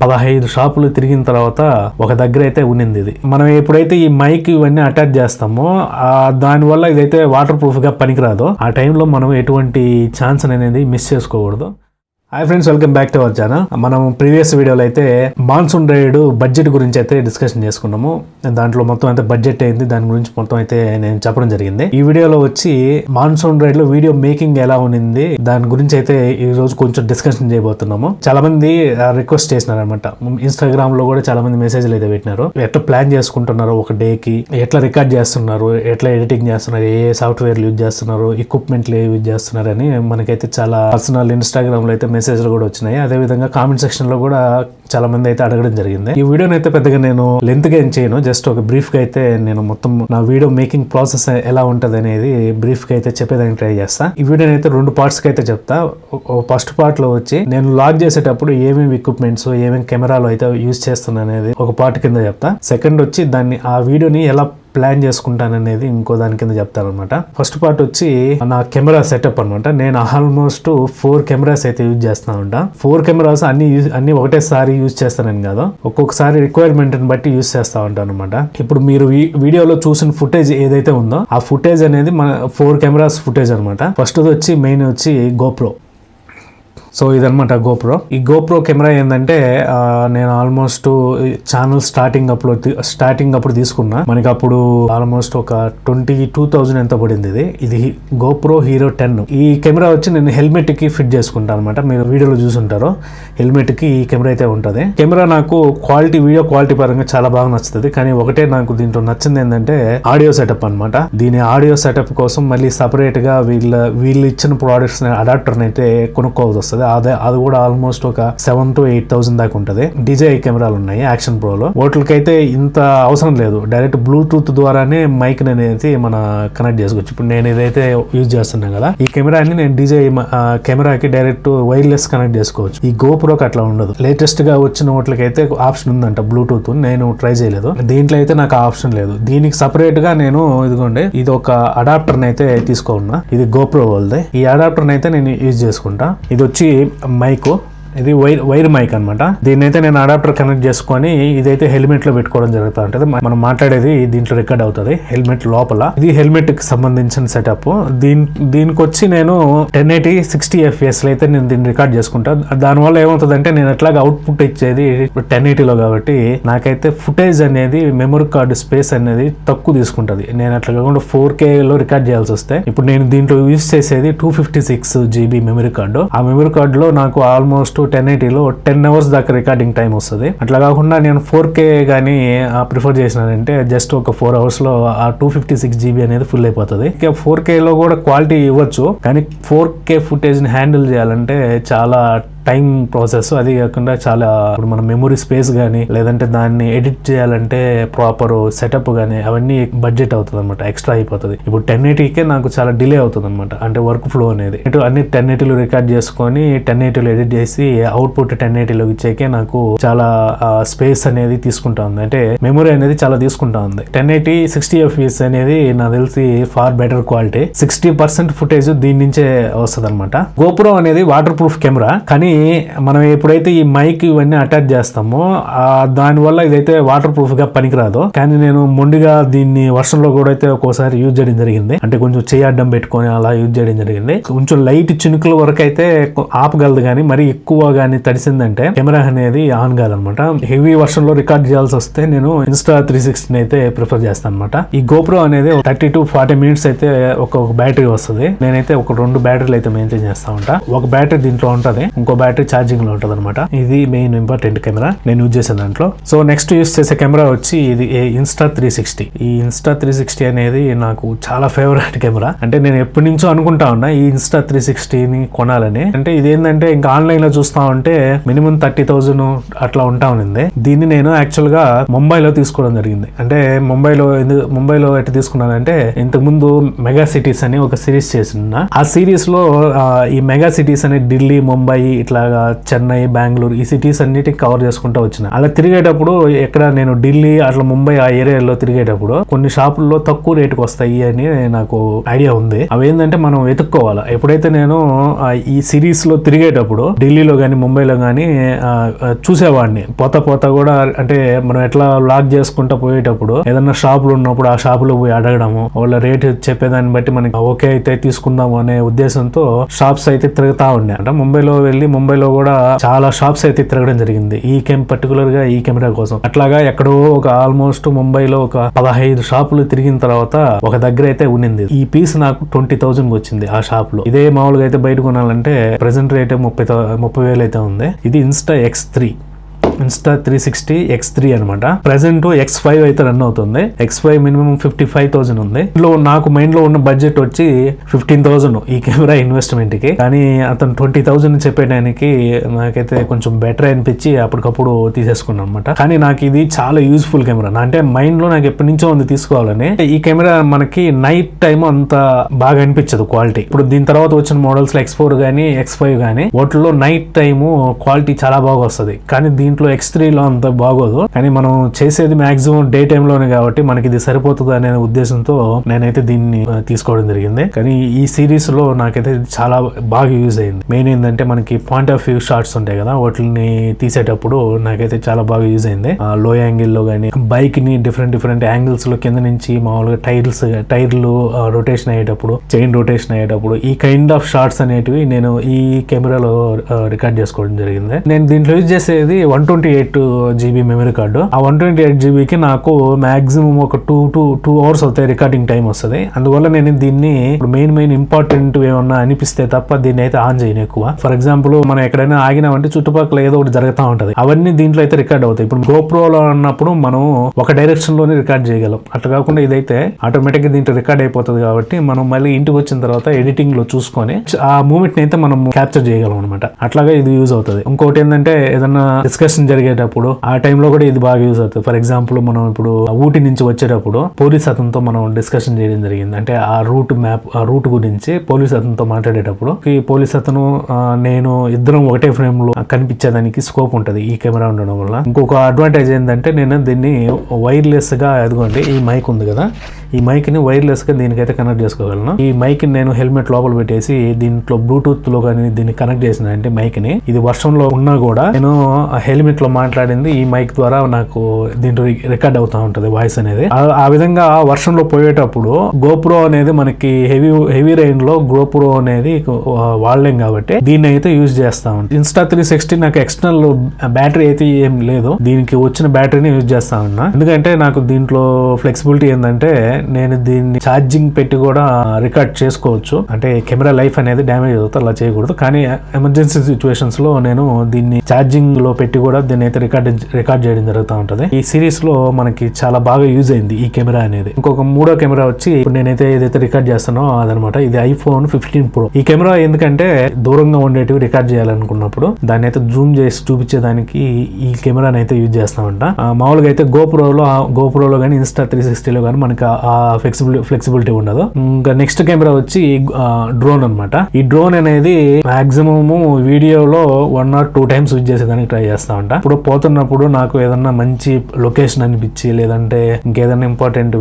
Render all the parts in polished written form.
15 షాపులు తిరిగిన తర్వాత ఒక దగ్గర అయితే ఉన్నింది ఇది. మనం ఎప్పుడైతే ఈ మైక్ ఇవన్నీ అటాచ్ చేస్తామో దానివల్ల ఇదైతే వాటర్ ప్రూఫ్ గా పనికిరాదు. ఆ టైంలో మనం ఎటువంటి ఛాన్స్ అనేది మిస్ చేసుకోకూడదు. Hi friends, welcome back to our channel. మనం ప్రీవియస్ వీడియోలో అయితే మాన్సూన్ రైడ్ బడ్జెట్ గురించి అయితే డిస్కషన్ చేసుకున్నాము. దాంట్లో మొత్తం అయితే బడ్జెట్ అయింది, దాని గురించి మొత్తం అయితే నేను చెప్పడం జరిగింది. ఈ వీడియోలో వచ్చి మాన్సూన్ రైడ్ లో వీడియో మేకింగ్ ఎలా ఉన్నింది దాని గురించి అయితే ఈ రోజు కొంచెం డిస్కషన్ చేయబోతున్నాము. చాలా మంది రిక్వెస్ట్ చేసినారు అనమాట. ఇన్స్టాగ్రామ్ లో కూడా చాలా మంది మెసేజ్లు అయితే పెట్టినారు. ఎట్లా ప్లాన్ చేసుకుంటున్నారు ఒక డే కి, ఎట్లా రికార్డ్ చేస్తున్నారు, ఎట్లా ఎడిటింగ్ చేస్తున్నారు, ఏ సాఫ్ట్వేర్లు యూజ్ చేస్తున్నారు, ఎక్విప్మెంట్లు యూజ్ చేస్తున్నారు అని మనకైతే చాలా పర్సనల్ ఇన్స్టాగ్రామ్ లో అయితే మెసేజ్లు కూడా వచ్చినాయి. అదే విధంగా కామెంట్ సెక్షన్ లో కూడా చాలా మంది అయితే అడగడం జరిగింది. ఈ వీడియోని అయితే పెద్దగా నేను లెంత్ గా ఏం చేయను, జస్ట్ ఒక బ్రీఫ్ గా అయితే నేను మొత్తం నా వీడియో మేకింగ్ ప్రాసెస్ ఎలా ఉంటది అనేది బ్రీఫ్ గా అయితే చెప్పేదానికి ట్రై చేస్తా. ఈ వీడియోని అయితే 2 పార్ట్స్ కి అయితే చెప్తా. ఫస్ట్ పార్ట్ లో వచ్చి నేను లాగ్ చేసేటప్పుడు ఏమేమి ఎక్విప్మెంట్స్, ఏమేమి కెమెరాలు అయితే యూజ్ చేస్తున్నా అనేది ఒక పార్ట్ కింద చెప్తా. సెకండ్ వచ్చి దాన్ని ఆ వీడియోని ఎలా ప్లాన్ చేసుకుంటాననేది ఇంకో దాని కింద చెప్తాను అనమాట. ఫస్ట్ పార్ట్ వచ్చి నా కెమెరా సెటప్ అనమాట. నేను ఆల్మోస్ట్ 4 కెమెరాస్ అయితే యూజ్ చేస్తా ఉంటా. 4 కెమెరాస్ అన్ని ఒకటేసారి యూజ్ చేస్తానని కాదు, ఒక్కొక్కసారి రిక్వైర్మెంట్ ని బట్టి యూజ్ చేస్తా ఉంటాను అనమాట. ఇప్పుడు మీరు వీడియోలో చూసిన ఫుటేజ్ ఏదైతే ఉందో ఆ ఫుటేజ్ అనేది మన 4 కెమెరాస్ ఫుటేజ్ అనమాట. ఫస్ట్ వచ్చి మెయిన్ వచ్చి గోప్రో. సో ఇదనమాట గోప్రో. ఈ గోప్రో కెమెరా ఏంటంటే నేను ఆల్మోస్ట్ ఛానల్ స్టార్టింగ్ అప్పుడు తీసుకున్నా. మనకి అప్పుడు ఆల్మోస్ట్ ఒక 22,000 ఎంత పడింది. ఇది గోప్రో హీరో 10. ఈ కెమెరా వచ్చి నేను హెల్మెట్ కి ఫిట్ చేసుకుంటాను అనమాట. మీరు వీడియోలో చూసుంటారు, హెల్మెట్ కి ఈ కెమెరా అయితే ఉంటుంది. కెమెరా నాకు వీడియో క్వాలిటీ పరంగా చాలా బాగా నచ్చుతుంది. కానీ ఒకటే నాకు దీంట్లో నచ్చింది ఏంటంటే ఆడియో సెటప్ అనమాట. దీని ఆడియో సెటప్ కోసం మళ్ళీ సపరేట్ గా వీళ్ళు ఇచ్చిన ప్రోడక్ట్స్ అడాప్టర్ అయితే కొనుక్కోవాల్సి వస్తుంది. అది కూడా ఆల్మోస్ట్ ఒక 7,000 to 8,000 దాకా ఉంటుంది. DJI కెమెరాలు ఉన్నాయి యాక్షన్ ప్రోలో. వాటికైతే ఇంత అవసరం లేదు, డైరెక్ట్ బ్లూటూత్ ద్వారానే మైక్ అనేది మన కనెక్ట్ చేసుకోవచ్చు. ఇప్పుడు నేను ఇదైతే యూజ్ చేస్తున్నాను కదా, ఈ కెమెరాని నేను DJI కెమెరాకి డైరెక్ట్ వైర్లెస్ కనెక్ట్ చేసుకోవచ్చు. ఈ గోప్రోకి అట్లా ఉండదు. లేటెస్ట్ గా వచ్చిన వాటికైతే ఆప్షన్ ఉందంట బ్లూటూత్, నేను ట్రై చేయలేదు. దీంట్లో అయితే నాకు ఆప్షన్ లేదు. దీనికి సపరేట్ గా నేను ఇది ఒక అడాప్టర్ అయితే తీసుకోన్నా. ఇది గోప్రో వాళ్ళది. ఈ అడాప్టర్ అయితే నేను యూజ్ చేసుకుంటా. ఇది వచ్చి మైక్, ఇది వైర్ మైక్ అనమాట. దీన్ని అయితే నేను అడాప్టర్ కనెక్ట్ చేసుకొని ఇదైతే హెల్మెట్ లో పెట్టుకోవడం జరుగుతూ ఉంటుంది. మనం మాట్లాడేది దీంట్లో రికార్డ్ అవుతుంది హెల్మెట్ లోపల. ఇది హెల్మెట్ కి సంబంధించిన సెటప్. దీనికి వచ్చి నేను 1080 60 FPS లో అయితే నేను దీన్ని రికార్డ్ చేసుకుంటా. దానివల్ల ఏమవుతుందంటే నేను ఎట్లాగా అవుట్పుట్ ఇచ్చేది 1080లో కాబట్టి నాకైతే ఫుటేజ్ అనేది మెమరీ కార్డు స్పేస్ అనేది తక్కువ తీసుకుంటది. నేను అట్లా కాకుండా 4K లో రికార్డ్ చేయాల్సి వస్తే, ఇప్పుడు నేను దీంట్లో యూజ్ చేసేది 256 GB మెమరీ కార్డు. ఆ మెమరీ కార్డులో నాకు ఆల్మోస్ట్ 1080లో 10 hours దాకా రికార్డింగ్ టైం వస్తుంది. అట్లా కాకుండా నేను 4K కానీ ప్రిఫర్ చేసినానంటే జస్ట్ ఒక 4 hours లో ఆ 256 GB అనేది ఫుల్ అయిపోతుంది. 4K లో కూడా క్వాలిటీ ఇవ్వచ్చు, కానీ 4K ఫుటేజ్ ని హ్యాండిల్ చేయాలంటే చాలా టైం ప్రాసెస్. అది కాకుండా చాలా ఇప్పుడు మన మెమరీ స్పేస్ కానీ లేదంటే దాన్ని ఎడిట్ చేయాలంటే ప్రాపర్ సెటప్ కానీ అవన్నీ బడ్జెట్ అవుతుంది అనమాట, ఎక్స్ట్రా అయిపోతుంది. ఇప్పుడు 1080కే నాకు చాలా డిలే అవుతుంది అనమాట, అంటే వర్క్ ఫ్లో అనేది. అన్ని 1080లో రికార్డ్ చేసుకొని 1080లో ఎడిట్ చేసి అవుట్పుట్ 1080లో ఇచ్చేకే నాకు చాలా స్పేస్ అనేది తీసుకుంటా ఉంది, అంటే మెమరీ అనేది చాలా తీసుకుంటా ఉంది. 1080 60 FPS అనేది నాకు తెలిసి ఫార్ బెటర్ క్వాలిటీ. 60% ఫుటేజ్ దీని నుంచే వస్తుంది అనమాట. గోప్రో అనేది వాటర్ ప్రూఫ్ కెమెరా, కానీ మనం ఎప్పుడైతే ఈ మైక్ ఇవన్నీ అటాచ్ చేస్తామో దానివల్ల ఇదైతే వాటర్ ప్రూఫ్ గా పనికిరాదు. కానీ నేను మొండిగా దీన్ని వర్షంలో కూడా అయితే ఒక్కోసారి యూజ్ చేయడం జరిగింది. అంటే కొంచెం చేయి అడ్డం పెట్టుకొని అలా యూజ్ చేయడం జరిగింది. కొంచెం లైట్ చినుకుల వరకు అయితే ఆపగలదు, కానీ మరి ఎక్కువ కానీ తడిసిందంటే కెమెరా అనేది ఆన్ కాదనమాట. హెవీ వర్షంలో రికార్డ్ చేయాల్సి వస్తే నేను Insta360 అయితే ప్రిఫర్ చేస్తాను అనమాట. ఈ గోప్రో అనేది 30 to 40 minutes అయితే ఒక బ్యాటరీ వస్తుంది. నేనైతే ఒక 2 బ్యాటరీలు అయితే మెయింటైన్ చేస్తా ఉంటా. ఒక బ్యాటరీ దీంట్లో ఉంటది, ఇంకో బ్యాటరీ ఛార్జింగ్ లో ఉంటది అనమాట. ఇది మెయిన్ ఇంపార్టెంట్ కెమెరా నేను యూజ్ చేసే దాంట్లో. సో నెక్స్ట్ యూజ్ చేసే కెమెరా వచ్చి ఇది Insta360. ఈ Insta360 అనేది నాకు చాలా ఫేవరెట్ కెమెరా. అంటే నేను ఎప్పటి నుంచో అనుకుంటా ఉన్నా ఈ Insta360ని కొనాలని. అంటే ఇదేంటంటే ఇంకా ఆన్లైన్ లో చూస్తా ఉంటే మినిమం 30,000 అట్లా ఉంటా ఉంది. దీన్ని నేను యాక్చువల్ గా ముంబైలో తీసుకోవడం జరిగింది. అంటే ముంబైలో ఎట్లా తీసుకున్నానంటే, ఇంతకు ముందు మెగా సిటీస్ అని ఒక సిరీస్ చేసిన, ఆ సిరీస్ లో ఈ మెగా సిటీస్ అనే ఢిల్లీ, ముంబై ఇట్లా ఇట్లాగా చెన్నై, బెంగళూరు ఈ సిటీస్ అన్నిటికి కవర్ చేసుకుంటూ వచ్చిన. అలా తిరిగేటప్పుడు ఎక్కడ నేను ఢిల్లీ అట్లా ముంబై ఆ ఏరియాలో తిరిగేటప్పుడు కొన్ని షాపుల్లో తక్కువ రేటుకి వస్తాయి అని నాకు ఐడియా ఉంది. అవి ఏంటంటే మనం వెతుక్కోవాలి. ఎప్పుడైతే నేను ఈ సిరీస్ లో తిరిగేటప్పుడు ఢిల్లీలో గానీ ముంబైలో గానీ చూసేవాడిని. పోతా కూడా అంటే మనం ఎట్లా లాక్ చేసుకుంటా పోయేటప్పుడు ఏదన్నా షాపులు ఉన్నప్పుడు ఆ షాపులో పోయి అడగడము, వాళ్ళ రేట్ చెప్పేదాన్ని బట్టి మనకి ఓకే అయితే తీసుకుందాము అనే ఉద్దేశంతో షాప్స్ అయితే తిరుగుతా ఉండే. అంటే ముంబైలో కూడా చాలా షాప్స్ అయితే తిరగడం జరిగింది పర్టికులర్ గా ఈ కెమెరా కోసం. అట్లాగా ఎక్కడో ఒక ఆల్మోస్ట్ ముంబైలో ఒక 15 షాపులు తిరిగిన తర్వాత ఒక దగ్గర అయితే ఉన్నింది. ఈ పీస్ నాకు 20,000 వచ్చింది ఆ షాప్ లో. ఇదే మామూలుగా అయితే బయట కొనాలంటే ప్రెసెంట్ రేట్ 30,000 అయితే ఉంది. ఇది ఇన్స్టా 360 X3 అనమాట. ప్రెసెంట్ X5 అయితే రన్ అవుతుంది. X5 మినిమం 55,000 ఉంది. ఇందులో నాకు మైండ్ లో ఉన్న బడ్జెట్ వచ్చి 15,000 ఈ కెమెరా ఇన్వెస్ట్మెంట్ కి. కానీ అతను 20,000 చెప్పేయడానికి నాకైతే కొంచెం బెటర్ అనిపించి అప్పటికప్పుడు తీసేసుకున్నాను అనమాట. కానీ నాకు ఇది చాలా యూస్ఫుల్ కెమెరా. అంటే మైండ్ లో నాకు ఎప్పటి నుంచో ఉంది తీసుకోవాలని. ఈ కెమెరా మనకి నైట్ టైం అంత బాగా అనిపించదు క్వాలిటీ. ఇప్పుడు దీని తర్వాత వచ్చిన మోడల్స్ X4 గానీ X5 గానీ వాటిలో నైట్ టైము క్వాలిటీ చాలా బాగా వస్తుంది. కానీ దీంట్లో X3 లో అంత బాగోదు. కానీ మనం చేసేది మాక్సిమం డే టైమ్ లోనే కాబట్టి మనకి ఇది సరిపోతుంది అనే ఉద్దేశంతో నేనైతే దీన్ని తీసుకోవడం జరిగింది. కానీ ఈ సిరీస్ లో నాకైతే చాలా బాగా యూజ్ అయింది. మెయిన్ ఏంటంటే మనకి పాయింట్ ఆఫ్ వ్యూ షాట్స్ ఉంటాయి కదా, వాటిని తీసేటప్పుడు నాకైతే చాలా బాగా యూజ్ అయింది. లో యాంగిల్ లో గానీ బైక్ ని డిఫరెంట్ యాంగిల్స్ లో కింద నుంచి మామూలుగా టైర్లు రొటేషన్ అయ్యేటప్పుడు, చైన్ రొటేషన్ అయ్యేటప్పుడు ఈ కైండ్ ఆఫ్ షాట్స్ అనేటివి నేను ఈ కెమెరాలో రికార్డ్ చేసుకోవడం జరిగింది. నేను దీంట్లో యూజ్ చేసేది 128 GB మెమరీ కార్డు. ఆ 128 GB కి నాకు మాక్సిమం ఒక 2 hours అవుతాయి రికార్డింగ్ టైం వస్తుంది. అందువల్ల నేను దీన్ని మెయిన్ ఇంపార్టెంట్ ఏమన్నా అనిపిస్తే తప్ప దీన్ని అయితే ఆన్ చేయను ఎక్కువ. ఫర్ ఎగ్జాంపుల్ మనం ఎక్కడైనా ఆగినామంటే చుట్టుపక్కల ఏదో ఒకటి జరుగుతూ ఉంటది, అవన్నీ దీంట్లో అయితే రికార్డ్ అవుతాయి. ఇప్పుడు గోప్రోలో అన్నప్పుడు మనం ఒక డైరెక్షన్ లోనే రికార్డ్ చేయగలం. అట్లా కాకుండా ఇదైతే ఆటోమేటిక్ గా దీంట్లో రికార్డ్ అయిపోతుంది కాబట్టి మనం మళ్ళీ ఇంటికి వచ్చిన తర్వాత ఎడిటింగ్ లో చూసుకొని ఆ మూమెంట్ ని అయితే మనం క్యాప్చర్ చేయగలం అనమాట. అట్లాగా ఇది యూజ్ అవుతుంది. ఇంకోటి ఏంటంటే ఏదన్నా డిస్కషన్ జరిగేటప్పుడు ఆ టైంలో కూడా ఇది బాగా యూజ్ అవుతుంది. ఫర్ ఎగ్జాంపుల్ మనం ఇప్పుడు ఊటీ నుంచి వచ్చేటప్పుడు పోలీస్ అతనితో మనం డిస్కషన్ చేయడం జరిగింది. అంటే ఆ రూట్ గురించి పోలీస్ అతనితో మాట్లాడేటప్పుడు ఈ పోలీస్ అతను నేను ఇద్దరం ఒకటే ఫ్రేమ్ లో కనిపించేదానికి స్కోప్ ఉంటది ఈ కెమెరా ఉండడం వల్ల. ఇంకొక అడ్వాంటేజ్ ఏంటంటే నేను దీన్ని వైర్లెస్ గా, అదిగోండి ఈ మైక్ ఉంది కదా, ఈ మైక్ ని వైర్లెస్ గా దీనికైతే కనెక్ట్ చేసుకోగలను. ఈ మైక్ ని నేను హెల్మెట్ లోపల పెట్టేసి దీంట్లో బ్లూటూత్ లో కానీ దీన్ని కనెక్ట్ చేసిన అంటే మైక్ ని, ఇది వర్షంలో ఉన్నా కూడా నేను హెల్మెట్ లో మాట్లాడింది ఈ మైక్ ద్వారా నాకు దీంట్లో రికార్డ్ అవుతా ఉంటది వాయిస్ అనేది. ఆ విధంగా వర్షంలో పోయేటప్పుడు గోప్రో అనేది మనకి హెవీ రైన్ లో గోప్రో అనేది వాడలేం కాబట్టి దీన్ని అయితే యూజ్ చేస్తా ఉంటాను. ఇన్స్టా 360 నాకు ఎక్స్టర్నల్ బ్యాటరీ అయితే ఏం లేదు, దీనికి వచ్చిన బ్యాటరీని యూజ్ చేస్తా ఉన్నా. ఎందుకంటే నాకు దీంట్లో ఫ్లెక్సిబిలిటీ ఏంటంటే నేను దీన్ని ఛార్జింగ్ పెట్టి కూడా రికార్డ్ చేసుకోవచ్చు. అంటే కెమెరా లైఫ్ అనేది డ్యామేజ్ అవుతుంది, అలా చేయకూడదు. కానీ ఎమర్జెన్సీ సిచ్యువేషన్స్ లో నేను దీన్ని ఛార్జింగ్ లో పెట్టి కూడా దీన్ని అయితే రికార్డ్ చేయడం జరుగుతూ ఉంటది. ఈ సిరీస్ లో మనకి చాలా బాగా యూజ్ అయింది ఈ కెమెరా అనేది. ఇంకొక మూడో కెమెరా వచ్చి ఇప్పుడు నేనైతే ఏదైతే రికార్డ్ చేస్తానో అదనమాట. ఇది iPhone 15 Pro. ఈ కెమెరా ఎందుకంటే దూరంగా ఉండేటివి రికార్డ్ చేయాలనుకున్నప్పుడు దాన్ని అయితే జూమ్ చేసి చూపించేదానికి ఈ కెమెరాని అయితే యూజ్ చేస్తామంట. మామూలుగా అయితే గోప్రోలో కానీ ఇన్స్టా 360లో కానీ మనకి ఆ ఫ్లెక్సిబిలిటీ ఉండదు. ఇంకా నెక్స్ట్ కెమెరా వచ్చి డ్రోన్ అనమాట. ఈ డ్రోన్ అనేది మాక్సిమం వీడియోలో 1 or 2 times యూజ్ చేసేదానికి ట్రై చేస్తా ఉంటా. ఇప్పుడు పోతున్నప్పుడు నాకు ఏదన్నా మంచి లొకేషన్ అనిపించి, లేదంటే ఇంకేదన్నా ఇంపార్టెంట్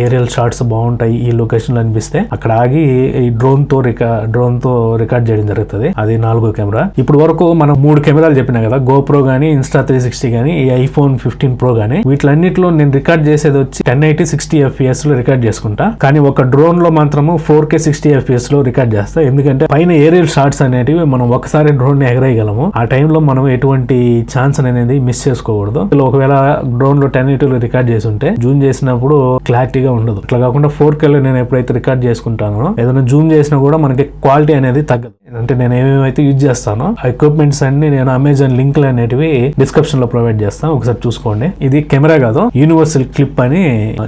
ఏరియల్ షాట్స్ బాగుంటాయి ఈ లొకేషన్ లో అనిపిస్తే అక్కడ ఆగి ఈ డ్రోన్ తో రికార్డ్ చేయడం జరుగుతుంది. అది 4వ కెమెరా. ఇప్పుడు వరకు మనం 3 కెమెరాలు చెప్పినా కదా, గోప్రో గానీ, ఇన్స్టా 360 గానీ, ఈ iPhone 15 Pro గానీ, వీటిలన్నిటిలో నేను రికార్డ్ చేసేది వచ్చి 1080 60 FPS లో రికార్డ్ చేసుకుంటా. కానీ ఒక డ్రోన్ లో మాత్రము 4K 60 FPS లో రికార్డ్ చేస్తా. ఎందుకంటే పైన ఏరియల్ షాట్స్ అనేటివి మనం ఒకసారి డ్రోన్ ని ఎగరేయగలము. ఆ టైంలో మనం ఎటువంటి ఛాన్స్ అనేది మిస్ చేసుకోకూడదు. ఒకవేళ డ్రోన్ లో 1080లో రికార్డ్ చేసి ఉంటే జూమ్ చేసినప్పుడు క్లారిటీగా ఉండదు. అట్లా కాకుండా 4K లో నేను ఎప్పుడైతే రికార్డ్ చేసుకుంటానో ఏదైనా జూమ్ చేసినా కూడా మనకి క్వాలిటీ అనేది తగ్గదు. అంటే నేను ఏమేమైతే యూజ్ చేస్తానో ఆ ఎక్విప్మెంట్స్ అన్ని నేను అమెజాన్ లింక్లు అనేటివి డిస్క్రిప్షన్ లో ప్రొవైడ్ చేస్తాను, ఒకసారి చూసుకోండి. ఇది కెమెరా కాదు, యూనివర్సల్ క్లిప్ అని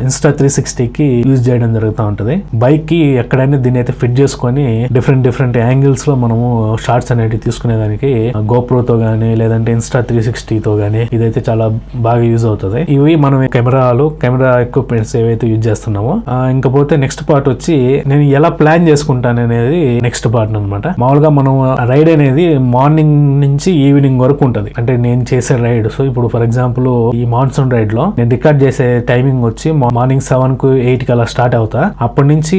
ఇన్స్టా 360 కి యూజ్ చేయడం జరుగుతూ ఉంటది. బైక్ కి ఎక్కడైనా దీన్ని అయితే ఫిట్ చేసుకొని డిఫరెంట్ యాంగిల్స్ లో మనము షార్ట్స్ అనేవి తీసుకునేదానికి గోప్రోతో గానీ, లేదంటే ఇన్స్టా 360తో గానీ ఇదైతే చాలా బాగా యూజ్ అవుతుంది. ఇవి మనం కెమెరా ఎక్విప్మెంట్స్ ఏవైతే యూజ్ చేస్తున్నామో. ఇంకపోతే నెక్స్ట్ పార్ట్ వచ్చి నేను ఎలా ప్లాన్ చేసుకుంటాను అనేది నెక్స్ట్ పార్ట్ అనమాట. మామూలుగా మామూలుగా మనం రైడ్ అనేది మార్నింగ్ నుంచి ఈవినింగ్ వరకు ఉంటది, అంటే నేను చేసే రైడ్. సో ఇప్పుడు ఫర్ ఎగ్జాంపుల్ ఈ మాన్సూన్ రైడ్ లో నేను రికార్డ్ చేసే టైమింగ్ వచ్చి మార్నింగ్ 7 కు 8 కి అలా స్టార్ట్ అవుతా. అప్పటి నుంచి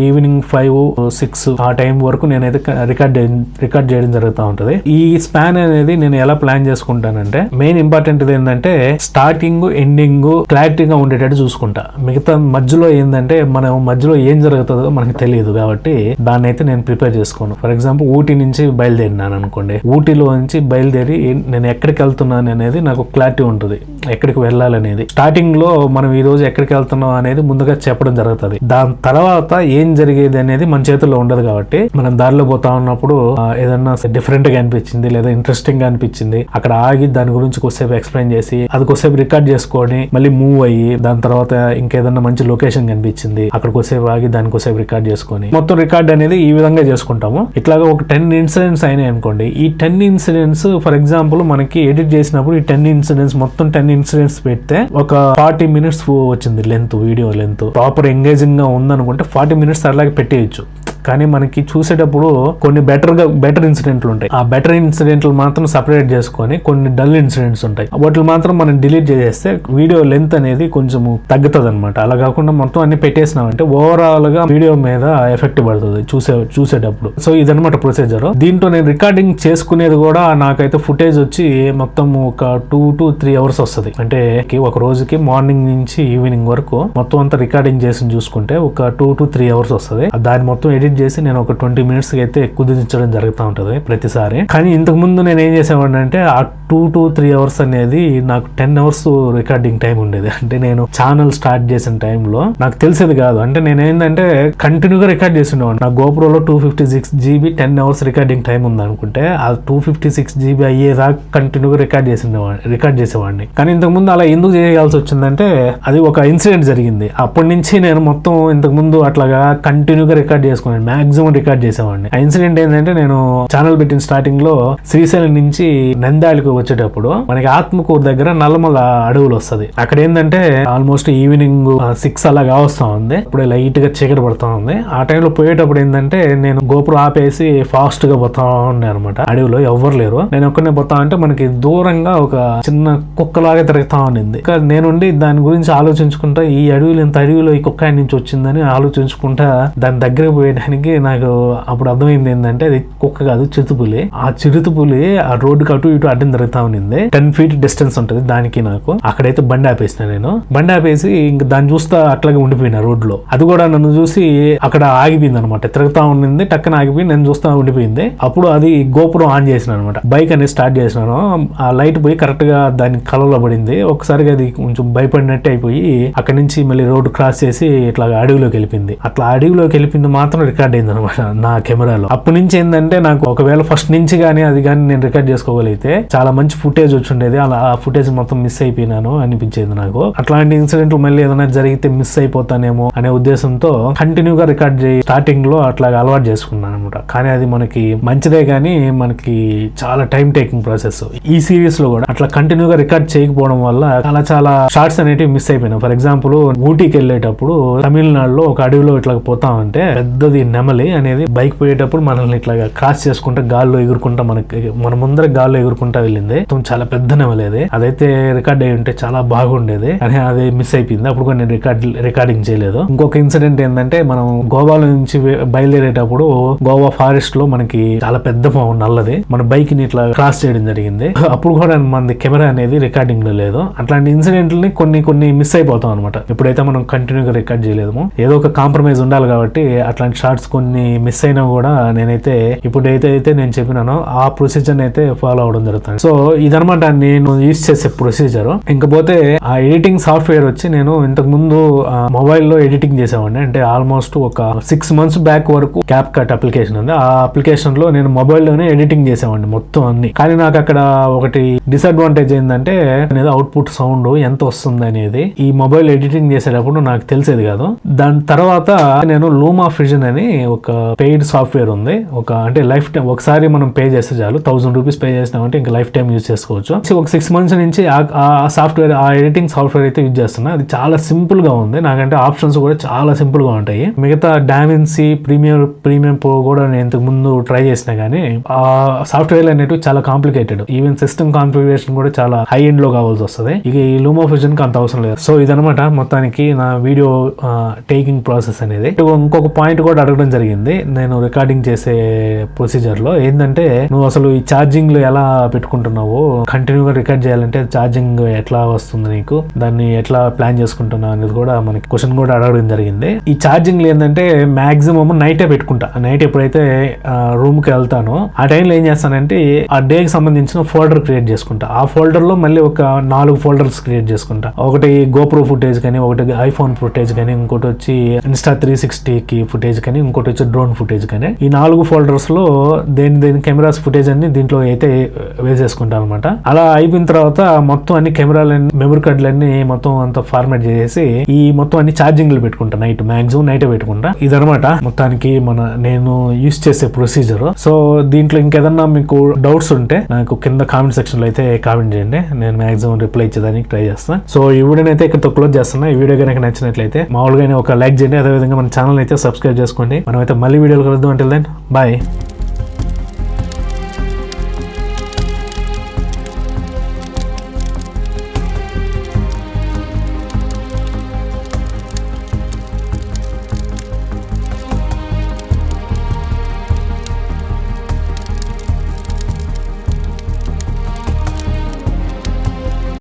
ఈవినింగ్ 5, 6 ఆ టైం వరకు నేనైతే రికార్డ్ చేయడం జరుగుతూ ఉంటది. ఈ స్పాన్ అనేది నేను ఎలా ప్లాన్ చేసుకుంటానంటే, మెయిన్ ఇంపార్టెంట్ ఏంటంటే స్టార్టింగ్ ఎండింగ్ క్లారిటీగా ఉండేటట్టు చూసుకుంటా. మిగతా మధ్యలో ఏంటంటే మనం మధ్యలో ఏం జరుగుతుందో మనకి తెలియదు కాబట్టి దాన్ని అయితే నేను ప్రిపేర్ చేసుకోను. ఫర్ ఎగ్జాంపుల్ ఊటీ నుంచి బయలుదేరినాను అనుకోండి, ఊటీలో నుంచి బయలుదేరి నేను ఎక్కడికి వెళ్తున్నాను అనేది నాకు క్లారిటీ ఉంటుంది, ఎక్కడికి వెళ్ళాలనేది. స్టార్టింగ్ లో మనం ఈ రోజు ఎక్కడికి వెళ్తున్నాం అనేది ముందుగా చెప్పడం జరుగుతుంది. దాని తర్వాత ఏం జరిగేది అనేది మన చేతుల్లో ఉండదు కాబట్టి మనం దారిలో పోతా ఉన్నప్పుడు ఏదన్నా డిఫరెంట్ గా అనిపించింది లేదా ఇంట్రెస్టింగ్ గా అనిపించింది, అక్కడ ఆగి దాని గురించి కొద్దిసేపు ఎక్స్ప్లెయిన్ చేసి అది కొద్దిసేపు రికార్డ్ చేసుకొని మళ్ళీ మూవ్ అయ్యి దాని తర్వాత ఇంకేదన్నా మంచి లొకేషన్ కనిపించింది అక్కడ కొద్దిసేపు ఆగి దాని కొద్దిసేపు రికార్డ్ చేసుకొని మొత్తం రికార్డ్ అనేది ఈ విధంగా చేసుకుంటాము. ఇట్లాగా ఒక 10 ఇన్సిడెంట్స్ అయినాయి అనుకోండి, ఈ 10 ఇన్సిడెంట్స్ ఫర్ ఎగ్జాంపుల్ మనకి ఎడిట్ చేసినప్పుడు ఈ 10 ఇన్సిడెంట్స్ మొత్తం 10 ఇన్సిడెంట్స్ పెడితే ఒక 40 minutes వచ్చింది length, video length. Proper engaging గా ఉందనుకుంటే 40 minutes అలాగే పెట్టేయచ్చు. కానీ మనకి చూసేటప్పుడు కొన్ని బెటర్ ఇన్సిడెంట్లు ఉంటాయి. ఆ బెటర్ ఇన్సిడెంట్లు మాత్రం సపరేట్ చేసుకొని కొన్ని డల్ ఇన్సిడెంట్స్ ఉంటాయి, వాటిని మాత్రం మనం డిలీట్ చేసేస్తే వీడియో లెంత్ అనేది కొంచెం తగ్గుతుంది అనమాట. అలా కాకుండా మొత్తం అన్ని పెట్టేసినామంటే ఓవరాల్ గా వీడియో మీద ఎఫెక్ట్ పడుతుంది చూసేటప్పుడు. సో ఇదనమాట ప్రొసీజర్. దీంట్లో నేను రికార్డింగ్ చేసుకునేది కూడా నాకైతే ఫుటేజ్ వచ్చి మొత్తం ఒక 2 to 3 hours వస్తుంది. అంటే ఒక రోజుకి మార్నింగ్ నుంచి ఈవినింగ్ వరకు మొత్తం అంతా రికార్డింగ్ చేసి చూసుకుంటే ఒక 2 to 3 hours వస్తుంది. దాన్ని మొత్తం ఎడిట్ చేసి నేను ఒక 20 minutes అయితే కుదించడం జరుగుతూ ఉంటది ప్రతిసారి. కానీ ఇంతకు ముందు నేను ఏం చేసేవాడిని అంటే ఆ 2 to 3 hours అనేది నాకు 10 hours రికార్డింగ్ టైం ఉండేది. అంటే నేను ఛానల్ స్టార్ట్ చేసిన టైంలో నాకు తెలిసేది కాదు. అంటే నేను ఏంటంటే కంటిన్యూగా రికార్డ్ చేస్తుండేవాడిని. నా గోప్రోలో 256 GB 10 hours రికార్డింగ్ టైం ఉంది అనుకుంటే ఆ 256 GB అయ్యేదాకా కంటిన్యూగా రికార్డ్ చేసేవాడిని. కానీ ఇంతకు ముందు అలా ఎందుకు చేయాల్సి వచ్చిందంటే అది ఒక ఇన్సిడెంట్ జరిగింది. అప్పటి నుంచి నేను మొత్తం ఇంతకు ముందు అట్లాగా కంటిన్యూగా రికార్డ్ చేసుకున్నాను, మాక్సిమం రికార్డ్ చేసేవాడిని. ఆ ఇన్సిడెంట్ ఏంటంటే నేను ఛానల్ పెట్టిన స్టార్టింగ్ లో శ్రీశైలం నుంచి నంద్యాలకు వచ్చేటప్పుడు మనకి ఆత్మకూరు దగ్గర నల్లమల అడవులు వస్తుంది. అక్కడ ఏంటంటే ఆల్మోస్ట్ ఈవినింగ్ 6 అలాగా వస్తా ఉంది, ఇప్పుడే లైట్ గా చీకటి పడుతా ఉంది. ఆ టైంలో పోయేటప్పుడు ఏంటంటే నేను గోపురం ఆపేసి ఫాస్ట్ గా పోతా ఉన్నాయి అనమాట. అడవిలో ఎవ్వరు లేరు, నేను ఒక్కనే పోతా అంటే మనకి దూరంగా ఒక చిన్న కుక్కలాగా తిరుగుతా ఉండింది. నేనుండి దాని గురించి ఆలోచించుకుంటా, ఈ అడవిలో ఈ కుక్క నుంచి వచ్చిందని ఆలోచించుకుంటా దాని దగ్గర పోయేదానికి నాకు అప్పుడు అర్థమైంది ఏంటంటే అది కుక్క కాదు, చిరుతపులి. ఆ చిరుతపులి ఆ రోడ్డుకి అటు ఇటు అడ్డం జరుగుతా ఉన్నింది. 10 feet డిస్టెన్స్ ఉంటుంది దానికి నాకు. అక్కడైతే బండి ఆపేసిన నేను. బండి ఆపేసి ఇంక దాన్ని చూస్తా అట్లాగే ఉండిపోయినా రోడ్ లో. అది కూడా నన్ను చూసి అక్కడ ఆగిపోయింది అనమాట, తిరుగుతా ఉండింది, టక్కన ఆగిపోయి నేను చూస్తా ఉండిపోయింది. అప్పుడు అది గోపురం ఆన్ చేసిన అనమాట, బైక్ అనేది స్టార్ట్ చేసినాను. ఆ లైట్ పోయి కరెక్ట్ గా దాని కలలో పడింది. ఒకసారిగా అది కొంచెం భయపడినట్టు అయిపోయి అక్కడి నుంచి మళ్ళీ రోడ్డు క్రాస్ చేసి ఇట్లా అడవిలోకి వెళ్ళిపోయింది. అట్లా అడవిలోకి వెళ్ళిపోయింది మాత్రం రికార్డ్ అయింది అనమాట నా కెమెరాలో. అప్పటి నుంచి ఏంటంటే నాకు ఒకవేళ ఫస్ట్ నుంచి కానీ అది కానీ నేను రికార్డ్ చేసుకోగలిగితే చాలా మంచి ఫుటేజ్ వచ్చి ఉండేది. అలా ఆ ఫుటేజ్ మొత్తం మిస్ అయిపోయినాను అనిపించేది నాకు. అట్లాంటి ఇన్సిడెంట్లు మళ్ళీ ఏదైనా జరిగితే మిస్ అయిపోతానేమో అనే ఉద్దేశంతో కంటిన్యూగా రికార్డ్ చేయి స్టార్టింగ్ లో అట్లా అలవాటు చేసుకున్నాను అనమాట. కానీ అది మనకి మంచిదే కానీ మనకి చాలా టైం టేకింగ్ ప్రాసెస్. ఈ సిరీస్ లో కూడా అట్లా కంటిన్యూగా రికార్డ్ చేయకపోవడం వల్ల చాలా షార్ట్స్ అనేటివి మిస్ అయిపోయినాయి. ఫర్ ఎగ్జాంపుల్ ఊటీకి వెళ్ళేటప్పుడు తమిళనాడులో ఒక అడవిలో ఇట్లా పోతా ఉంటే పెద్దది నెమలి అనేది బైక్ పోయేటప్పుడు మనల్ని ఇట్లా క్రాస్ చేసుకుంటే గాల్లో ఎగురుకుంటా మన ముందర గాల్లో ఎగురుకుంటా వెళ్ళింది. చాలా పెద్ద నెమలి అది. అదైతే రికార్డ్ అయ్యి ఉంటే చాలా బాగుండేది, కానీ అది మిస్ అయిపోయింది. అప్పుడు కూడా నేను రికార్డింగ్ చేయలేదు. ఇంకొక ఇన్సిడెంట్ ఏంటంటే మనం గోవాలో నుంచి బయలుదేరేటప్పుడు గోవా ఫారెస్ట్ లో మనకి చాలా పెద్ద పాము నల్లది మన బైక్ ని ఇట్లా క్రాస్ చేయడం జరిగింది. అప్పుడు కూడా మన కెమెరా అనేది రికార్డింగ్ లో లేదు. అట్లాంటి ఇన్సిడెంట్లని కొన్ని మిస్ అయిపోతాం అనమాట. ఎప్పుడైతే మనం కంటిన్యూగా రికార్డ్ చేయలేము, ఏదో ఒక కాంప్రమైజ్ ఉండాలి కాబట్టి అట్లాంటి షార్ట్స్ కొన్ని మిస్ అయినా కూడా నేనైతే ఇప్పుడు అయితే నేను చెప్పినానో ఆ ప్రొసీజర్ అయితే ఫాలో అవడం జరుగుతుంది. సో ఇదనమాట నేను యూజ్ చేసే ప్రొసీజర్. ఇంకపోతే ఆ ఎడిటింగ్ సాఫ్ట్వేర్ వచ్చి నేను ఇంతకు ముందు మొబైల్లో ఎడిటింగ్ చేసేవాడిని. అంటే ఆల్మోస్ట్ ఒక 6 months బ్యాక్ వరకు క్యాప్ కట్ అప్లికేషన్ ఉంది. ఆ అప్లికేషన్ లో నేను మొబైల్లోనే ఎడిటింగ్ చేసేవాడిని మొత్తం అన్ని. కానీ నాకు అక్కడ ఒకటి డిసడ్వాంటేజ్ ఏంటంటే అనేది అవుట్పుట్ సౌండ్ ఎంత వస్తుంది అనేది ఈ మొబైల్ ఎడిటింగ్ చేసేటప్పుడు నాకు తెలిసేది కాదు. దాని తర్వాత నేను లూమా ఫ్యూజన్ అని ఒక పెయిడ్ సాఫ్ట్వేర్ ఉంది. అంటే లైఫ్ టైం ఒకసారి మనం పే చేస్తే చాలు, 1000 రూపీస్ పే చేసినామంటే ఇంకా లైఫ్ టైం యూజ్ చేసుకోవచ్చు. ఒక 6 months నుంచి ఆ సాఫ్ట్వేర్, ఆ ఎడిటింగ్ సాఫ్ట్వేర్ అయితే యూజ్ చేస్తున్నా. అది చాలా సింపుల్ గా ఉంది. నాకంటే ఆప్షన్స్ కూడా చాలా సింపుల్ గా ఉంటాయి. మిగతా డావిన్సీ ప్రీమియం ప్రో కూడా నేను ఇంతకు ముందు ట్రై చేసినా గానీ ఆ సాఫ్ట్వేర్ అనేటివి చాలా కాంప్లికేటెడ్. ఈవెన్ సిస్టమ్ కాన్ఫిగరేషన్ కూడా చాలా హై ఎండ్ లో కావాల్సి వస్తుంది. ఇక ఈ LumaFusion కి అంత అవసరం లేదు. సో ఇదనమాట మొత్తానికి నా వీడియో టేకింగ్ ప్రాసెస్ అనేది. ఇంకొక పాయింట్ కూడా అడగడం జరిగింది నేను రికార్డింగ్ చేసే ప్రొసీజర్ లో. ఏంటంటే నువ్వు అసలు ఈ ఛార్జింగ్ లో ఎలా పెట్టుకుంటున్నావు, కంటిన్యూగా రికార్డ్ చేయాలంటే ఛార్జింగ్ ఎట్లా వస్తుంది నీకు, దాన్ని ఎట్లా ప్లాన్ చేసుకుంటున్నావు అనేది కూడా మనకి క్వశ్చన్ కూడా అడగడం జరిగింది. ఈ ఛార్జింగ్ ఏంటంటే మాక్సిమం నైటే పెట్టుకుంటా. నైట్ ఎప్పుడైతే రూమ్ కి వెళ్తానో ఆ టైంలో ఏం చేస్తానంటే ఆ డే కి సంబంధించిన ఫోల్డర్ క్రియేట్ చేసుకుంటా. ఆ ఫోల్డర్ లో మళ్ళీ ఒక 4 ఫోల్డర్స్ క్రియేట్ చేసుకుంటా. ఒకటి GoPro ఫుటేజ్ కానీ, ఒకటి iPhone ఫుటేజ్ కానీ, ఇంకోటి వచ్చి Insta360 కి ఫుటేజ్ కానీ, ఇంకోటి వచ్చి డ్రోన్ ఫుటేజ్ కానీ. ఈ 4 ఫోల్డర్స్ లో దేని కెమెరాస్ ఫుటేజ్ అన్ని దీంట్లో అయితే వేసేసుకుంటాను అనమాట. అలా అయిపోయిన తర్వాత మొత్తం అన్ని కెమెరాలన్నీ, మెమరీ కార్డులన్నీ మొత్తం అంతా ఫార్మాట్ చేసేసి ఈ మొత్తం అన్ని ఛార్జింగ్లు పెట్టుకుంటా. మాక్సిమం నైటే పెట్టుకుంటా. ఇదనమాట మొత్తానికి నేను యూస్ చేసే ప్రొసీజర్. సో దీంట్లో ఇంకేదన్నా మీకు డౌట్స్ ఉంటే నాకు కింద కామెంట్ సెక్షన్ లో అయితే కామెంట్ చేయండి. నేను మాక్సిమం రిప్లై ఇచ్చేదానికి ట్రై చేస్తాను. సో ఈ వీడియోని అయితే ఇక్కడ క్లోజ్ చేస్తున్నా. ఈ వీడియో కనుక నచ్చినట్లయితే మామూలుగానే ఒక లైక్ చేయండి. అదేవిధంగా మన ఛానల్ అయితే సబ్స్క్రైబ్ చేసుకోండి. మనం అయితే మళ్ళీ వీడియోలు కలుద్దాం. అంటే దెన్ బాయ్.